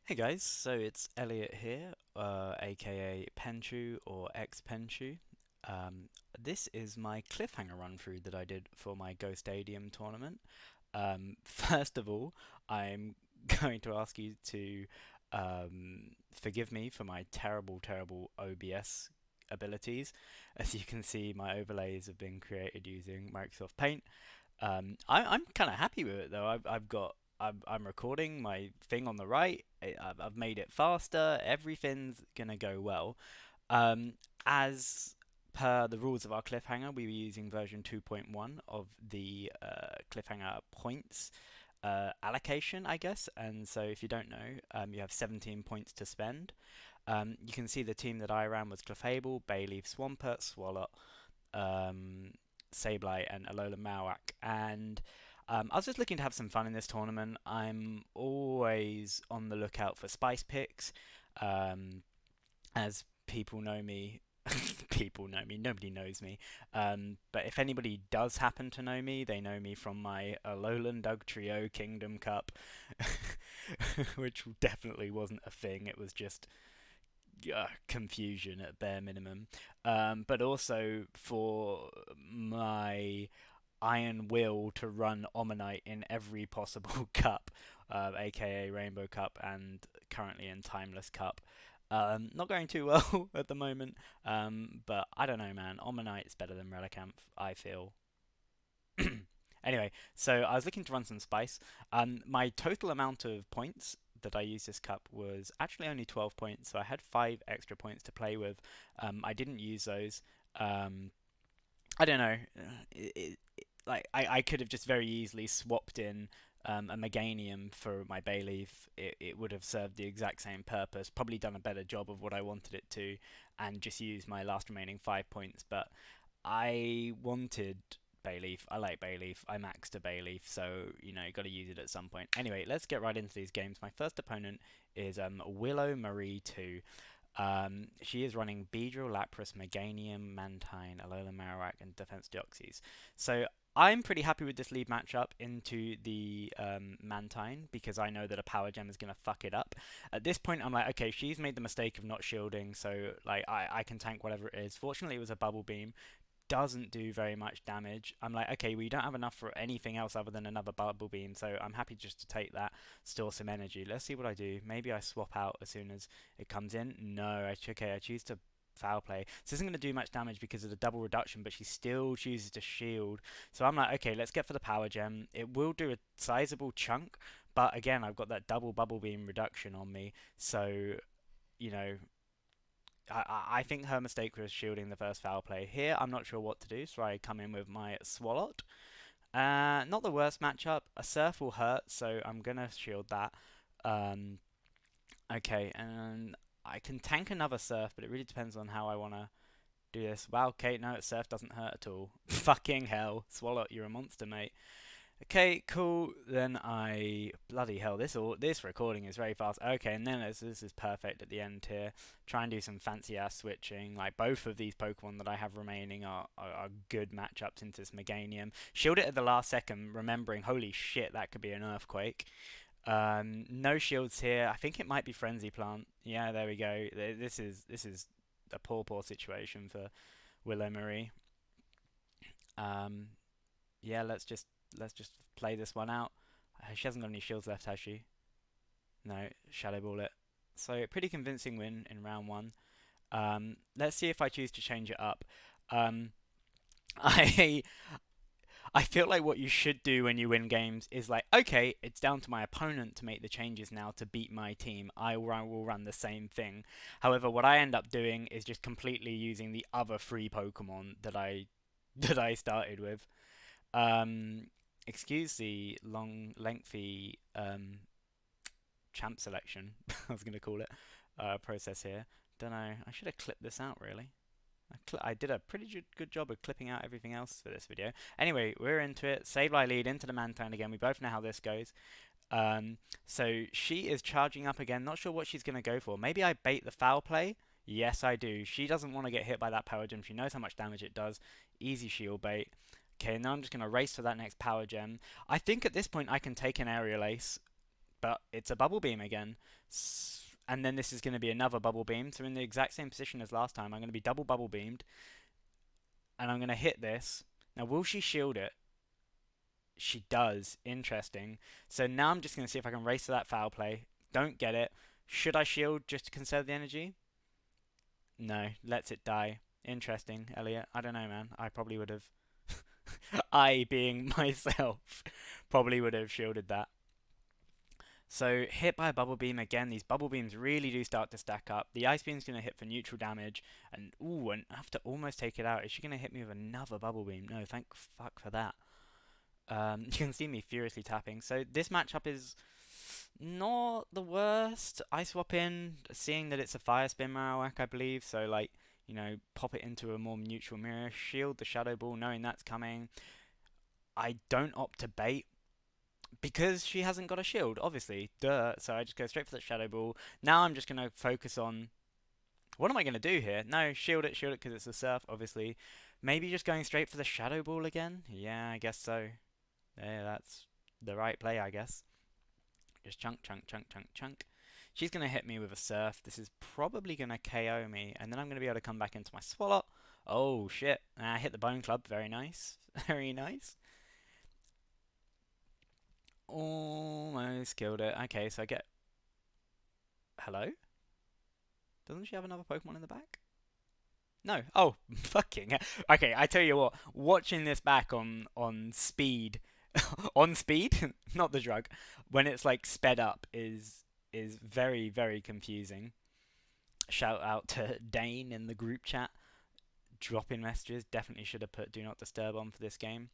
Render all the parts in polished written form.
Hey guys, so it's Elliot here, aka Penchu or ex-Penchu. This is my cliffhanger run through that I did for my Go Stadium tournament. First of all, I'm going to ask you to forgive me for my terrible, terrible OBS abilities. As you can see, my overlays have been created using Microsoft Paint. I'm kind of happy with it though. I'm recording my thing on the right. I've made it faster. Everything's gonna go well. As per the rules of our cliffhanger, we were using version 2.1 of the cliffhanger points allocation, I guess. And so, if you don't know, you have 17 points to spend. You can see the team that I ran was Clefable, Bayleef, Swampert, Swalot, um, Sableye, and Alola Mawak. And I was just looking to have some fun in this tournament. I'm always on the lookout for spice picks. Um, as people know me, people know me, nobody knows me. But if anybody does happen to know me, they know me from my Alolan Dugtrio Kingdom Cup, which definitely wasn't a thing. It was just confusion at bare minimum. But also for my iron will to run Omanite in every possible cup, aka Rainbow Cup and currently in Timeless Cup. Not going too well at the moment, but I don't know, man. Omanite's better than Relicanth, I feel. Anyway, so I was looking to run some spice. My total amount of points that I used this cup was actually only 12 points, so I had 5 extra points to play with. I didn't use those. Um, I don't know. I could have just very easily swapped in a Meganium for my Bayleef. It would have served the exact same purpose, probably done a better job of what I wanted it to, and just used my last remaining 5 points. But I wanted Bayleef. I like Bayleef. I maxed a Bayleef, so got to use it at some point. Anyway, let's get right into these games. My first opponent is Willow Marie 2. She is running Beedrill, Lapras, Meganium, Mantine, Alola Marowak, and Defense Deoxys. So I'm pretty happy with this lead matchup into the Mantine because I know that a Power Gem is going to fuck it up. At this point, I'm like, okay, she's made the mistake of not shielding, so like I can tank whatever it is. Fortunately, it was a Bubble Beam, doesn't do very much damage. I'm like, okay, we don't have enough for anything else other than another Bubble Beam, so I'm happy just to take that, store some energy. Let's see what I do. Maybe I swap out as soon as it comes in. No, I choose to foul play. This isn't going to do much damage because of the double reduction, but she still chooses to shield. So I'm like, okay, let's get for the power gem. It will do a sizable chunk, but again, I've got that double bubble beam reduction on me. So, you know, I think her mistake was shielding the first foul play. Here, I'm not sure what to do, so I come in with my Swalot. Not the worst matchup. A Surf will hurt, so I'm gonna shield that. Um, okay, and I can tank another Surf, but it really depends on how I wanna do this. Wow, okay, no, Surf doesn't hurt at all. Fucking hell, Swalot, you're a monster, mate. Okay, cool. Then I bloody hell, this recording is very fast. Okay, and then this is perfect at the end here. Try and do some fancy ass switching. Like both of these Pokemon that I have remaining are good matchups into this Meganium. Shield it at the last second, remembering holy shit that could be an earthquake. No shields here. I think it might be Frenzy Plant. Yeah, there we go. This is a poor situation for Willow Marie. Um, yeah, let's just play this one out. She hasn't got any shields left, has she? No, Shadow Ball it. So pretty convincing win in round one. Let's see if I choose to change it up. Um, I I feel like what you should do when you win games is like, okay, it's down to my opponent to make the changes now to beat my team. I will run the same thing. However, what I end up doing is just completely using the other three Pokemon that I that I started with. Um, Excuse the lengthy champ selection. I was going to call it process here. Don't know. I should have clipped this out really. I did a pretty good job of clipping out everything else for this video. Anyway, we're into it. Sableye lead into the Mantine again. We both know how this goes. So she is charging up again. Not sure what she's going to go for. Maybe I bait the foul play. Yes, I do. She doesn't want to get hit by that power gem. She knows how much damage it does. Easy shield bait. Okay, now I'm just going to race for that next power gem. I think at this point I can take an aerial ace but it's a bubble beam again. And then this is going to be another bubble beam. So in the exact same position as last time, I'm going to be double bubble beamed. And I'm going to hit this. Now, will she shield it? She does. Interesting. So now I'm just going to see if I can race to that foul play. Don't get it. Should I shield just to conserve the energy? No. Lets it die. Interesting, Elliot. I don't know, man. I probably would have. I, being myself, probably would have shielded that. So hit by a bubble beam again. These bubble beams really do start to stack up. The ice beam's going to hit for neutral damage, and and I have to almost take it out. Is she going to hit me with another bubble beam? No, thank fuck for that. You can see me furiously tapping. So this matchup is not the worst. I swap in, seeing that it's a fire spin Marowak, I believe. So like, pop it into a more neutral mirror, shield the Shadow Ball, knowing that's coming. I don't opt to bait because she hasn't got a shield, obviously. Duh. So I just go straight for that Shadow Ball. Now I'm just going to focus on... What am I going to do here? No, shield it because it's a Surf, obviously. Maybe just going straight for the Shadow Ball again? Yeah, I guess so. Yeah, that's the right play, I guess. Just chunk, chunk, chunk, chunk, chunk. She's going to hit me with a Surf. This is probably going to KO me. And then I'm going to be able to come back into my Swallow. Oh, shit. I hit the Bone Club. Very nice. Very nice. Almost killed it. Okay, so I get... Hello? Doesn't she have another Pokemon in the back? No. Oh, fucking. Okay, I tell you what. Watching this back on speed, on speed, not the drug, when it's like sped up is very very confusing. Shout out to Dane in the group chat. Dropping messages. Definitely should have put Do Not Disturb on for this game.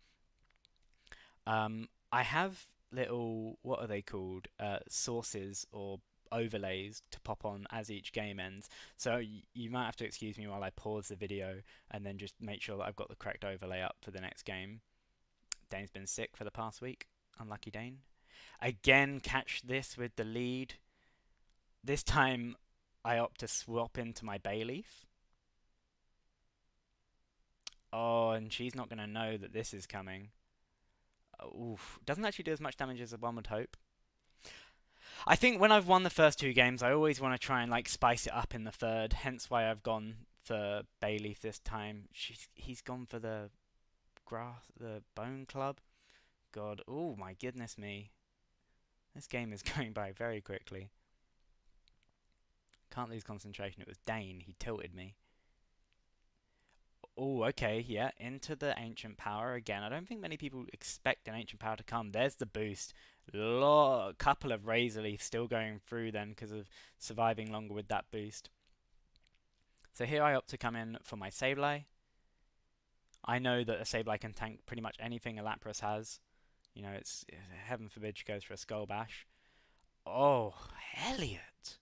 I have little, what are they called? Sources or overlays to pop on as each game ends. So you might have to excuse me while I pause the video and then just make sure that I've got the correct overlay up for the next game. Dane's been sick for the past week. Unlucky Dane. Again, catch this with the lead. This time I opt to swap into my Bayleef. Oh, and she's not going to know that this is coming. Oof. Doesn't actually do as much damage as one would hope. I think when I've won the first two games, I always want to try and like spice it up in the third. Hence why I've gone for Bayleef this time. He's gone for the Bone Club. God, oh my goodness me. This game is going by very quickly. Can't lose concentration. It was Dane. He tilted me. Oh, okay, yeah, into the Ancient Power again. I don't think many people expect an Ancient Power to come. There's the boost. Couple of Razor Leaf still going through then because of surviving longer with that boost. So here I opt to come in for my Sableye. I know that a Sableye can tank pretty much anything a Lapras has. It's heaven forbid she goes for a Skull Bash. Oh, Elliot!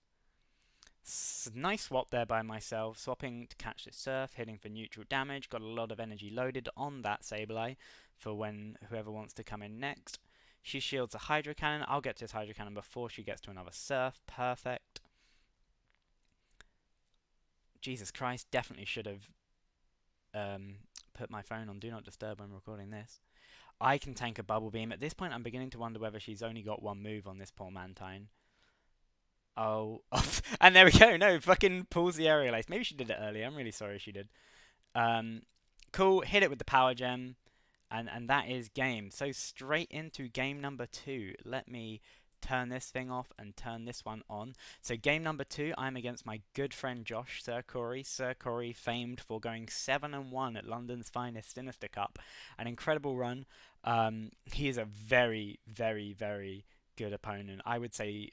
Nice swap there by myself, swapping to catch the Surf, hitting for neutral damage, got a lot of energy loaded on that Sableye for when whoever wants to come in next. She shields a Hydro Cannon, I'll get to this Hydro Cannon before she gets to another Surf, perfect. Jesus Christ, definitely should have put my phone on Do Not Disturb when recording this. I can tank a Bubble Beam. At this point I'm beginning to wonder whether she's only got one move on this poor Mantine. Oh, and there we go. No, fucking pulls the Aerial Ace. Maybe she did it earlier. I'm really sorry she did. Cool. Hit it with the Power Gem. And that is game. So straight into game number 2. Let me turn this thing off and turn this one on. So game number 2, I'm against my good friend Josh, Sir Corey. Sir Corey, famed for going 7-1 at London's finest Sinister Cup. An incredible run. He is a very, very, very good opponent. I would say...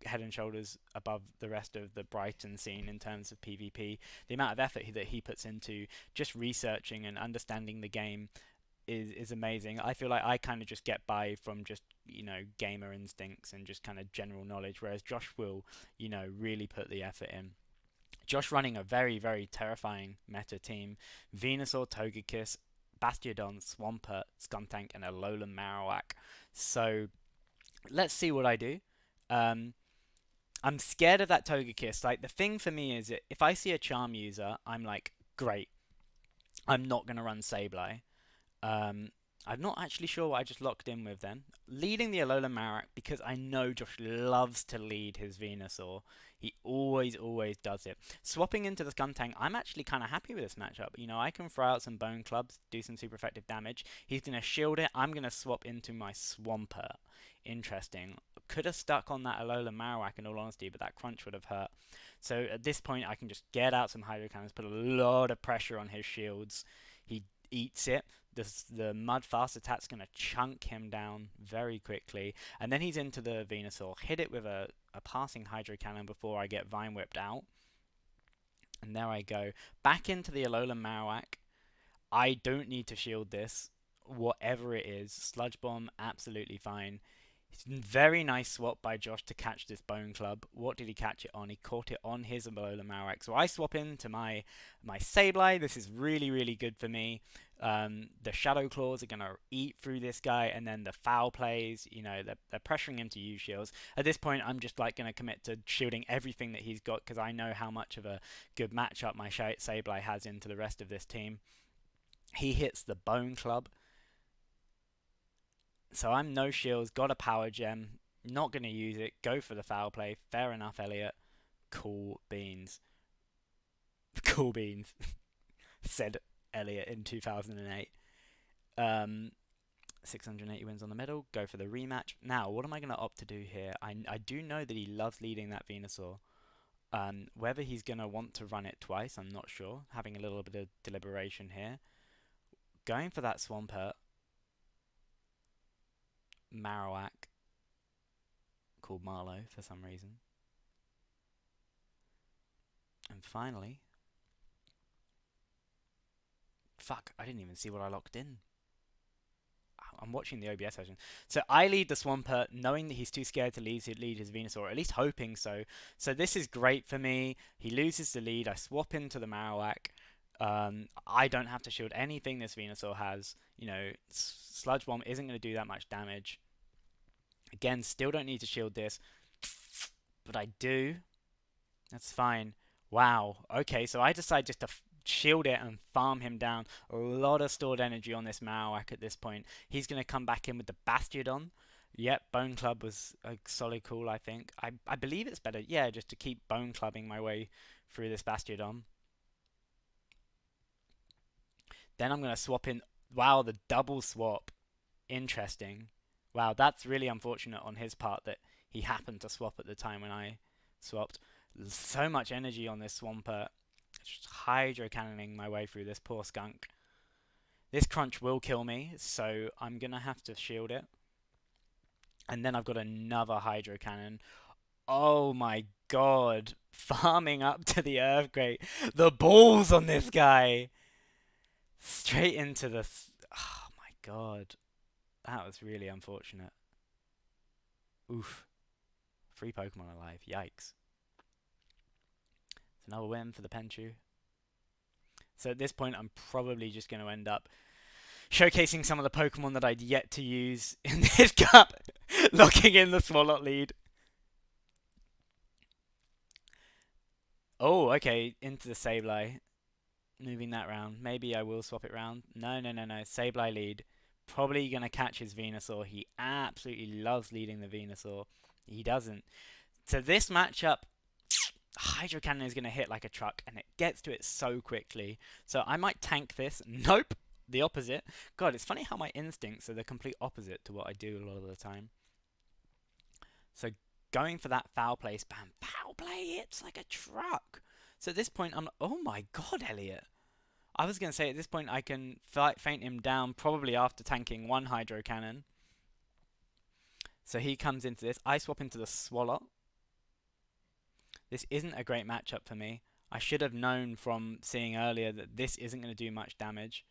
head and shoulders above the rest of the Brighton scene in terms of PvP. The amount of effort that he puts into just researching and understanding the game is amazing. I feel like I kind of just get by from just, gamer instincts and just kind of general knowledge, whereas Josh will, really put the effort in. Josh running a very, very terrifying meta team. Venusaur, Togekiss, Bastiodon, Swampert, Skuntank, and a Alolan Marowak. So let's see what I do. I'm scared of that Togekiss. Like, the thing for me is that if I see a Charm user, I'm like, great. I'm not going to run Sableye. I'm not actually sure what I just locked in with then. Leading the Alola Marowak because I know Josh loves to lead his Venusaur. He always does it. Swapping into the Skuntank, I'm actually kind of happy with this matchup. You know, I can throw out some Bone Clubs, do some super effective damage. He's going to shield it. I'm going to swap into my Swampert. Interesting. Could have stuck on that Alola Marowak in all honesty, but that crunch would have hurt. So at this point, I can just get out some Hydro Cannons, put a lot of pressure on his shields. He eats it. The Mud Fast attack's going to chunk him down very quickly. And then he's into the Venusaur. Hit it with a passing Hydro Cannon before I get Vine Whipped out. And there I go. Back into the Alola Marowak. I don't need to shield this. Whatever it is. Sludge Bomb, absolutely fine. Very nice swap by Josh to catch this Bone Club. What did he catch it on? He caught it on his Alola Marowak. So I swap into my Sableye. This is really good for me. The Shadow Claws are going to eat through this guy, and then the foul plays, you know, they're pressuring him to use shields. At this point, I'm just like going to commit to shielding everything that he's got because I know how much of a good matchup my Sableye has into the rest of this team. He hits the Bone Club. So I'm no shields, got a power gem, not going to use it, go for the foul play. Fair enough, Elliot. Cool beans. Cool beans, said Elliot in 2008. 680 wins on the medal, go for the rematch. Now, what am I going to opt to do here? I do know that he loves leading that Venusaur. Whether he's going to want to run it twice, I'm not sure. Having a little bit of deliberation here. Going for that Swampert. Marowak, called Marlowe for some reason. And finally, fuck, I didn't even see what I locked in. I'm watching the OBS session. So I lead the Swampert, knowing that he's too scared to lead his Venusaur, or at least hoping so. So this is great for me. He loses the lead. I swap into the Marowak. I don't have to shield anything this Venusaur has. You know, Sludge Bomb isn't going to do that much damage. Again, still don't need to shield this, but I do. That's fine. Wow. Okay, so I decide just to shield it and farm him down. A lot of stored energy on this Marowak at this point. He's going to come back in with the Bastiodon. Yep, Bone Club was a solid call, I think. I believe it's better, yeah, just to keep Bone Clubbing my way through this Bastiodon. Then I'm going to swap in. Wow, the double swap. Interesting. Wow, that's really unfortunate on his part that he happened to swap at the time when I swapped. So much energy on this Swampert. Just Hydro Cannoning my way through this poor skunk. This crunch will kill me, so I'm going to have to shield it. And then I've got another Hydro Cannon. Oh my god. Farming up to the Earthquake. The balls on this guy. Straight into the... Oh my god. That was really unfortunate. Oof. 3 Pokemon alive. Yikes. It's another win for the Penchu. So at this point, I'm probably just going to end up showcasing some of the Pokemon that I'd yet to use in this cup. Locking in the Swalot lead. Oh, okay. Into the Sableye. Moving that round. Maybe I will swap it round. No. Sableye lead. Probably going to catch his Venusaur. He absolutely loves leading the Venusaur. He doesn't. So this matchup, Hydro Cannon is going to hit like a truck, and it gets to it so quickly. So I might tank this. Nope. The opposite. God, it's funny how my instincts are the complete opposite to what I do a lot of the time. So going for that foul play spam. Foul play hits like a truck. So at this point, oh my god, Elliot. I was going to say at this point I can feint him down probably after tanking 1 Hydro Cannon. So he comes into this. I swap into the Swalot. This isn't a great matchup for me. I should have known from seeing earlier that this isn't going to do much damage.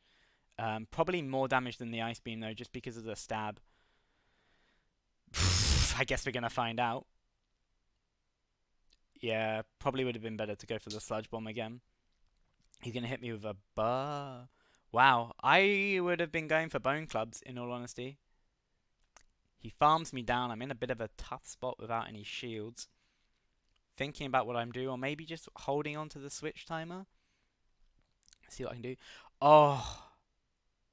Probably more damage than the Ice Beam though, just because of the stab. I guess we're going to find out. Yeah, probably would have been better to go for the Sludge Bomb again. He's going to hit me with a Wow, I would have been going for Bone Clubs, in all honesty. He farms me down. I'm in a bit of a tough spot without any shields. Thinking about what I'm doing, or maybe just holding on to the switch timer. See what I can do. Oh,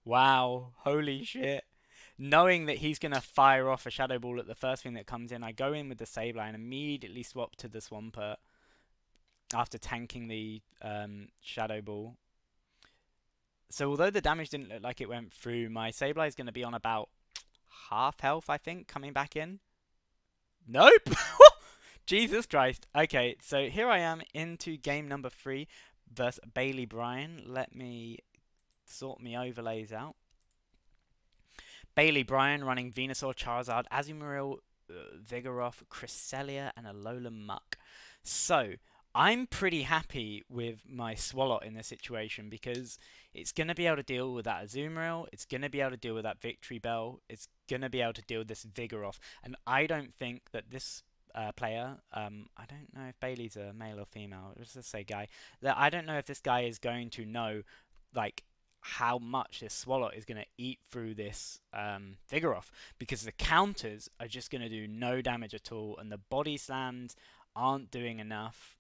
Wow, holy shit. Knowing that he's going to fire off a Shadow Ball at the first thing that comes in, I go in with the Sableye and immediately swap to the Swampert after tanking the Shadow Ball. So although the damage didn't look like it went through, my Sableye is going to be on about half health, I think, coming back in. Nope! Jesus Christ. Okay, so here I am into game number 3 versus Bailey Bryan. Let me sort me overlays out. Bailey Bryan running Venusaur, Charizard, Azumarill, Vigoroth, Cresselia, and Alola Muck. So, I'm pretty happy with my Swalot in this situation because it's going to be able to deal with that Azumarill, it's going to be able to deal with that Victory Bell, it's going to be able to deal with this Vigoroth, and I don't think that this player, I don't know if Bailey's a male or female, let's just say guy, that I don't know if this guy is going to know, like, how much this Swalot is going to eat through this Vigoroth, because the counters are just going to do no damage at all, and the body slams aren't doing enough.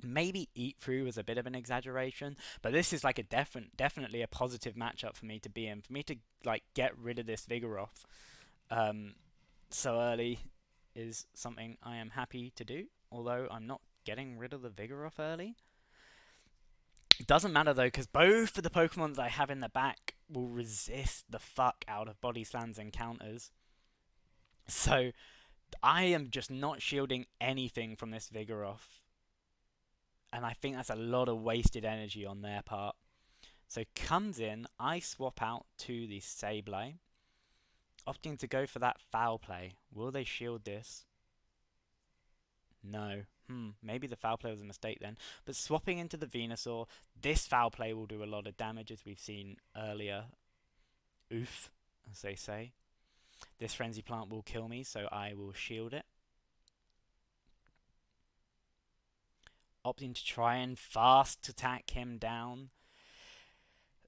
Maybe eat through was a bit of an exaggeration, but this is like a definitely a positive matchup for me to be in, for me to like get rid of this Vigoroth so early is something I am happy to do, although I'm not getting rid of the Vigoroth early. It doesn't matter though, because both of the Pokemon that I have in the back will resist the fuck out of body slams and counters. So I am just not shielding anything from this Vigoroth. And I think that's a lot of wasted energy on their part. So comes in, I swap out to the Sableye, opting to go for that foul play. Will they shield this? No. Maybe the foul play was a mistake then. But swapping into the Venusaur, this foul play will do a lot of damage as we've seen earlier. Oof, as they say. This Frenzy Plant will kill me, so I will shield it. Opting to try and fast attack him down.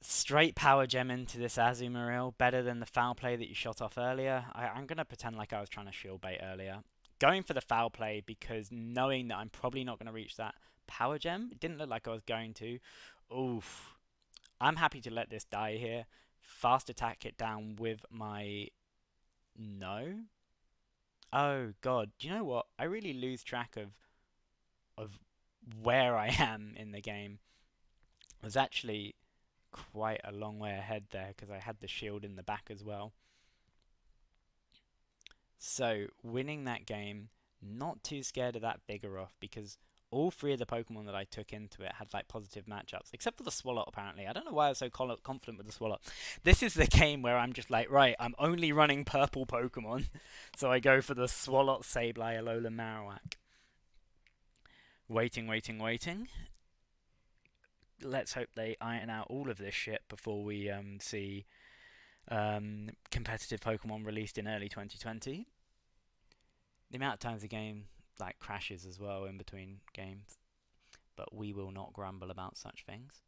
Straight Power Gem into this Azumarill, better than the foul play that you shot off earlier. I'm going to pretend like I was trying to shield bait earlier. Going for the foul play because knowing that I'm probably not going to reach that Power Gem. It didn't look like I was going to. Oof. I'm happy to let this die here. Fast attack it down with my... No? Oh, God. Do you know what? I really lose track of where I am in the game. I was actually quite a long way ahead there because I had the shield in the back as well. So, winning that game, not too scared of that Vigoroth because all 3 of the Pokemon that I took into it had like positive matchups, except for the Swalot apparently. I don't know why I was so confident with the Swalot. This is the game where I'm just like, right, I'm only running purple Pokemon, so I go for the Swalot, Sableye, Alola, Marowak. Waiting. Let's hope they iron out all of this shit before we see competitive Pokemon released in early 2020. The amount of times the game like crashes as well in between games, but we will not grumble about such things.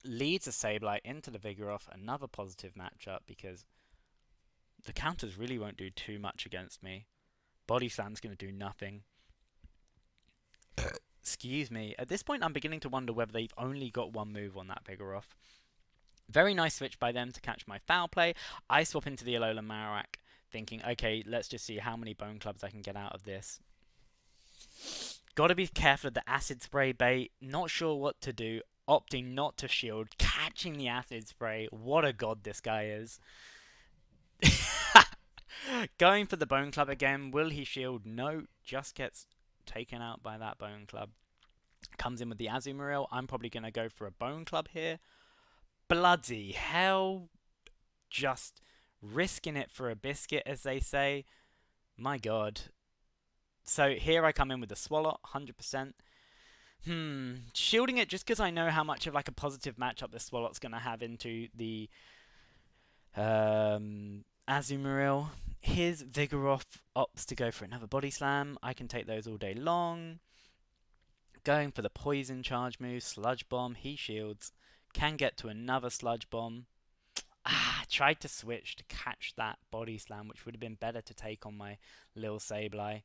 Leads a Sableye into the Vigoroth, another positive matchup because the counters really won't do too much against me. Body Slam's going to do nothing. Excuse me. At this point, I'm beginning to wonder whether they've only got one move on that Vigoroth. Very nice switch by them to catch my foul play. I swap into the Alola Marowak, thinking, okay, let's just see how many Bone Clubs I can get out of this. Gotta be careful of the Acid Spray bait. Not sure what to do. Opting not to shield. Catching the Acid Spray. What a god this guy is. Going for the Bone Club again. Will he shield? No. Just gets taken out by that Bone Club. Comes in with the Azumarill. I'm probably going to go for a Bone Club here. Bloody hell. Just risking it for a biscuit, as they say. My god. So here I come in with the Swalot, 100%. Shielding it just because I know how much of like a positive matchup this Swalot's going to have into the Azumarill. His Vigoroth opts to go for another Body Slam. I can take those all day long. Going for the Poison Charge move, Sludge Bomb. He shields. Can get to another Sludge Bomb. Tried to switch to catch that Body Slam, which would have been better to take on my Lil Sableye.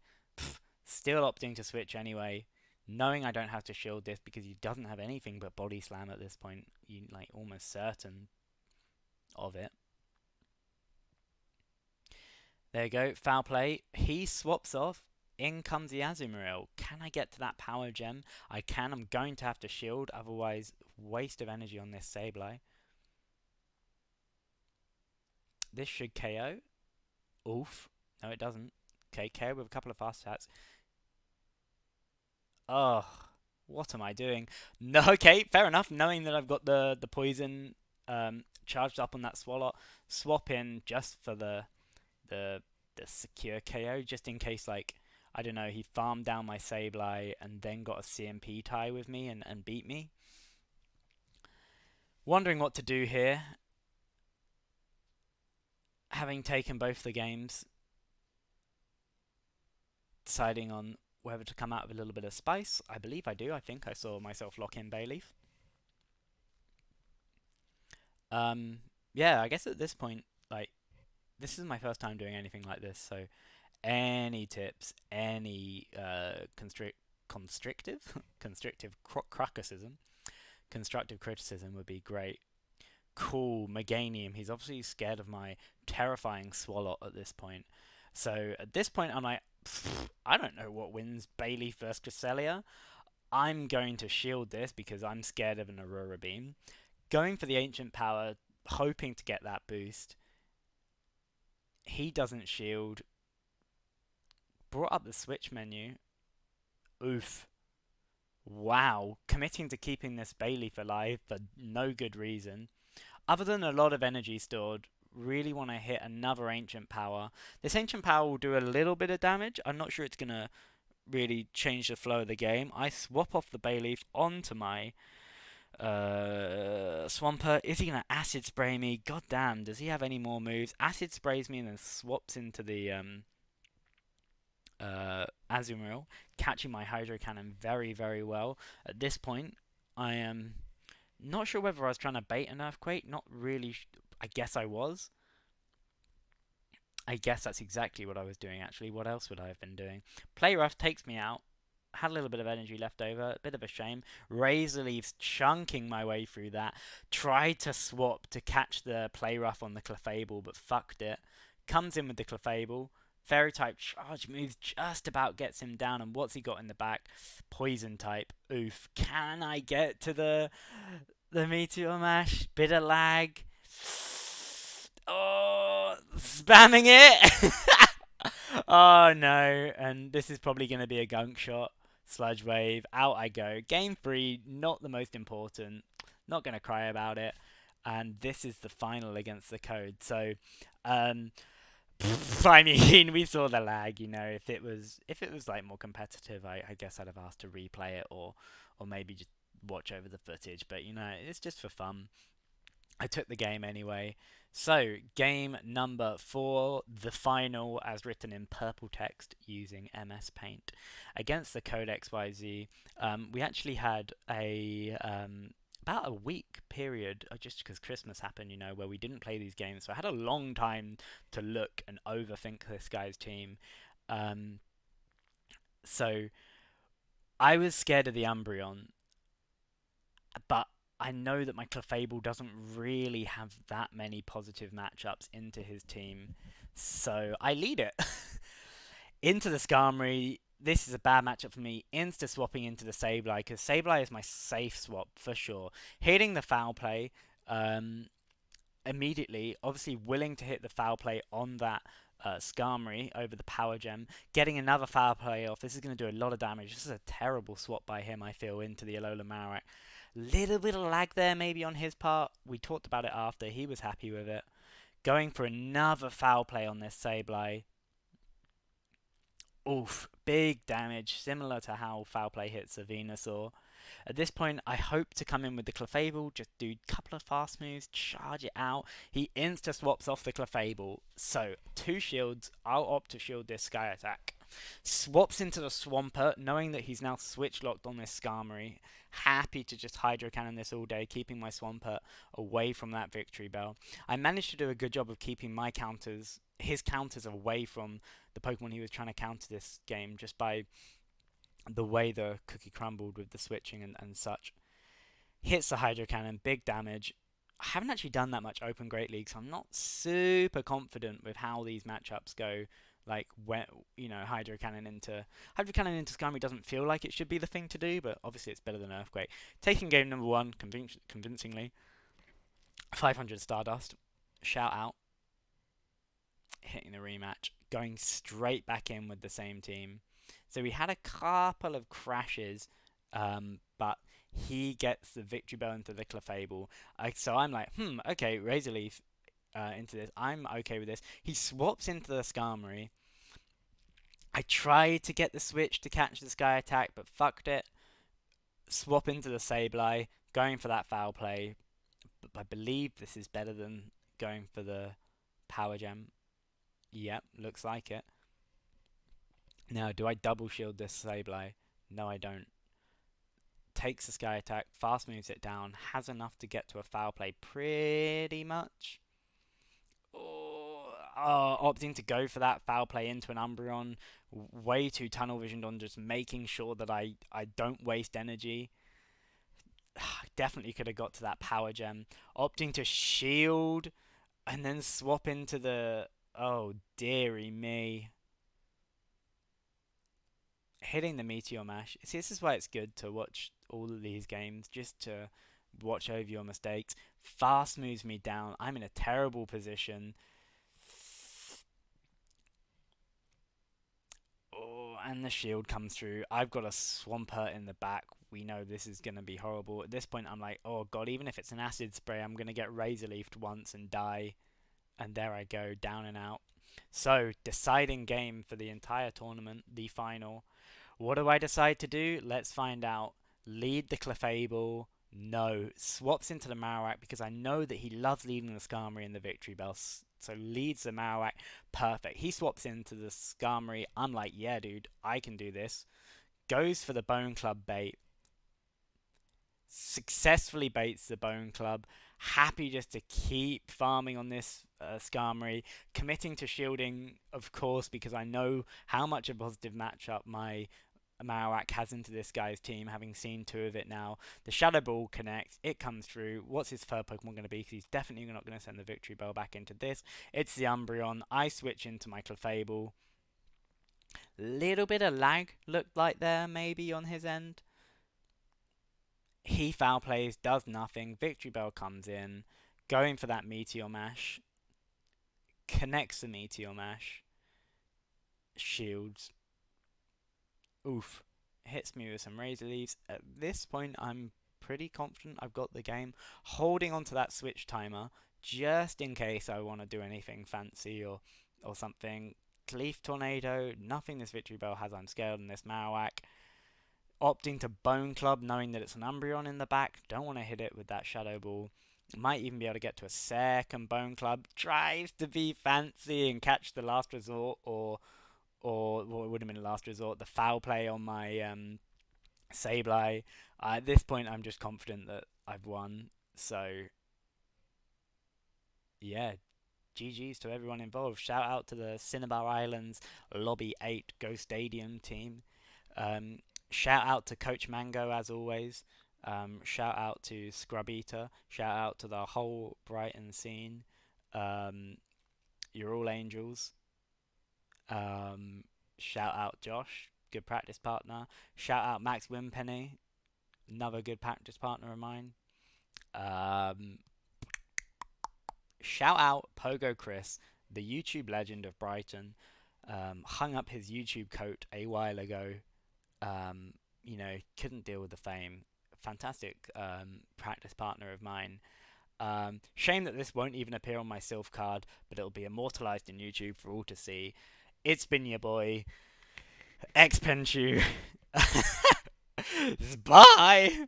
Still opting to switch anyway. Knowing I don't have to shield this because he doesn't have anything but body slam at this point, you like almost certain of it. There you go, foul play. He swaps off. In comes the Azumarill. Can I get to that power gem? I can. I'm going to have to shield, otherwise waste of energy on this Sableye. This should KO. Oof. No, it doesn't. Okay, KO with a couple of fast attacks. Oh, what am I doing? No, okay, fair enough. Knowing that I've got the poison charged up on that Swallow, swap in just for the the secure KO, just in case, like, I don't know, he farmed down my Sableye and then got a CMP tie with me and beat me. Wondering what to do here. Having taken both the games, deciding on whether to come out with a little bit of spice. I believe I do. I think I saw myself lock in Bayleef. Yeah, I guess at this point, like, this is my first time doing anything like this, so any tips, any constrictive constructive criticism would be great. Cool, Meganium. He's obviously scared of my terrifying Swallow at this point. So at this point, I'm like, I don't know what wins Bayleef versus Cresselia. I'm going to shield this because I'm scared of an Aurora Beam. Going for the Ancient Power, hoping to get that boost. He doesn't shield. Brought up the switch menu. Oof. Wow. Committing to keeping this Bayleef alive for no good reason. Other than a lot of energy stored, really want to hit another Ancient Power. This Ancient Power will do a little bit of damage. I'm not sure it's going to really change the flow of the game. I swap off the Bayleef onto my Swampert. Is he going to Acid Spray me? God damn, does he have any more moves? Acid Sprays me and then swaps into the Azumarill, catching my Hydro Cannon very, very well. At this point, I am not sure whether I was trying to bait an Earthquake. Not really. I guess I was. I guess that's exactly what I was doing, actually. What else would I have been doing? Play Rough takes me out. Had a little bit of energy left over. A bit of a shame. Razor Leaf's chunking my way through that. Tried to swap to catch the Play Rough on the Clefable, but fucked it. Comes in with the Clefable. Fairy type charge move just about gets him down. And what's he got in the back? Poison type. Oof. Can I get to the Meteor Mash? Bit of lag. Oh, spamming it. Oh no. And this is probably going to be a gunk shot. Sludge Wave. Out I go. Game 3. Not the most important. Not going to cry about it. And this is the final against the Code. So, I mean, we saw the lag. You know, if it was like more competitive, I guess I'd have asked to replay it or maybe just watch over the footage. But you know, it's just for fun. I took the game anyway. So, game number 4, the final, as written in purple text using MS Paint. Against the Code XYZ, we actually had a about a week period, just because Christmas happened, you know, where we didn't play these games. So I had a long time to look and overthink this guy's team. So I was scared of the Umbreon, but I know that my Clefable doesn't really have that many positive matchups into his team, so I lead it. Into the Skarmory. This is a bad matchup for me. Insta swapping into the Sableye, because Sableye is my safe swap for sure. Hitting the foul play immediately, obviously willing to hit the foul play on that Skarmory over the power gem, getting another foul play off. This is going to do a lot of damage. This is a terrible swap by him, I feel, into the Alola Marowak. Little bit of lag there maybe on his part. We talked about it after. He was happy with it. Going for another foul play on this Sableye. Oof, big damage, similar to how foul play hits a Venusaur. At this point, I hope to come in with the Clefable, just do a couple of fast moves, charge it out. He insta-swaps off the Clefable, so 2 shields. I'll opt to shield this Sky Attack. Swaps into the Swampert, knowing that he's now switch locked on this Skarmory. Happy to just Hydro Cannon this all day, keeping my Swampert away from that Victory Bell. I managed to do a good job of keeping my counters, his counters away from the Pokemon he was trying to counter this game, just by the way the cookie crumbled with the switching and such. Hits the Hydro Cannon, big damage. I haven't actually done that much Open Great League, so I'm not super confident with how these matchups go. Like when Hydro Cannon into Skarmory doesn't feel like it should be the thing to do, but obviously it's better than Earthquake. Taking game number one convincingly. 500 Stardust, shout out. Hitting the rematch, going straight back in with the same team. So we had a couple of crashes, but he gets the Victory Bell into the Clefable. So I'm like, okay, Razorleaf into this. I'm okay with this. He swaps into the Skarmory. I tried to get the switch to catch the Sky Attack, but fucked it. Swap into the Sableye, going for that foul play. But I believe this is better than going for the Power Gem. Yep, looks like it. Now, do I double shield this Sableye? No, I don't. Takes the Sky Attack, fast moves it down, has enough to get to a foul play pretty much. Opting to go for that foul play into an Umbreon. Way too tunnel visioned on just making sure that I don't waste energy. Definitely could have got to that Power Gem. Opting to shield and then swap into the... Oh, dearie me. Hitting the Meteor Mash. See, this is why it's good to watch all of these games, just to watch over your mistakes. Fast moves me down. I'm in a terrible position. Oh, and the shield comes through. I've got a Swampert in the back. We know this is going to be horrible. At this point, I'm like, oh god, even if it's an acid spray, I'm going to get Razor Leafed once and die. And there I go, down and out. So, deciding game for the entire tournament, the final. What do I decide to do? Let's find out. Lead the Clefable. No. Swaps into the Marowak because I know that he loves leading the Skarmory in the Victory Bell. So leads the Marowak. Perfect. He swaps into the Skarmory. I'm like, yeah, dude, I can do this. Goes for the Bone Club bait. Successfully baits the Bone Club. Happy just to keep farming on this Skarmory. Committing to shielding, of course, because I know how much a positive matchup my Marowak has into this guy's team, having seen two of it now. The Shadow Ball connects, it comes through. What's his third Pokemon going to be? Because he's definitely not going to send the Victory Bell back into this. It's the Umbreon. I switch into my Clefable. Little bit of lag looked like there, maybe on his end. He foul plays, does nothing. Victory Bell comes in, going for that Meteor Mash. Connects the Meteor Mash. Shields. Oof. Hits me with some Razor Leaves. At this point, I'm pretty confident I've got the game. Holding onto that switch timer, just in case I want to do anything fancy or something. Leaf Tornado, nothing this Victory Bell has unscaled in this Marowak. Opting to Bone Club, knowing that it's an Umbreon in the back. Don't want to hit it with that Shadow Ball. Might even be able to get to a second Bone Club. Tries to be fancy and catch the last resort, or what would have been the last resort, the foul play on my Sableye. At this point, I'm just confident that I've won. So, yeah, GG's to everyone involved. Shout out to the Cinnabar Islands Lobby 8 Go Stadium team. Shout out to Coach Mango as always. Shout out to Scrub Eater. Shout out to the whole Brighton scene. You're all angels. Shout out Josh, good practice partner. Shout out Max Wimpenny, another good practice partner of mine. Shout out Pogo Chris, the YouTube legend of Brighton. Hung up his YouTube coat a while ago. Couldn't deal with the fame. Fantastic practice partner of mine. Shame that this won't even appear on my Sylph card, but it'll be immortalized in YouTube for all to see. It's been your boy, Xpenchu. Bye!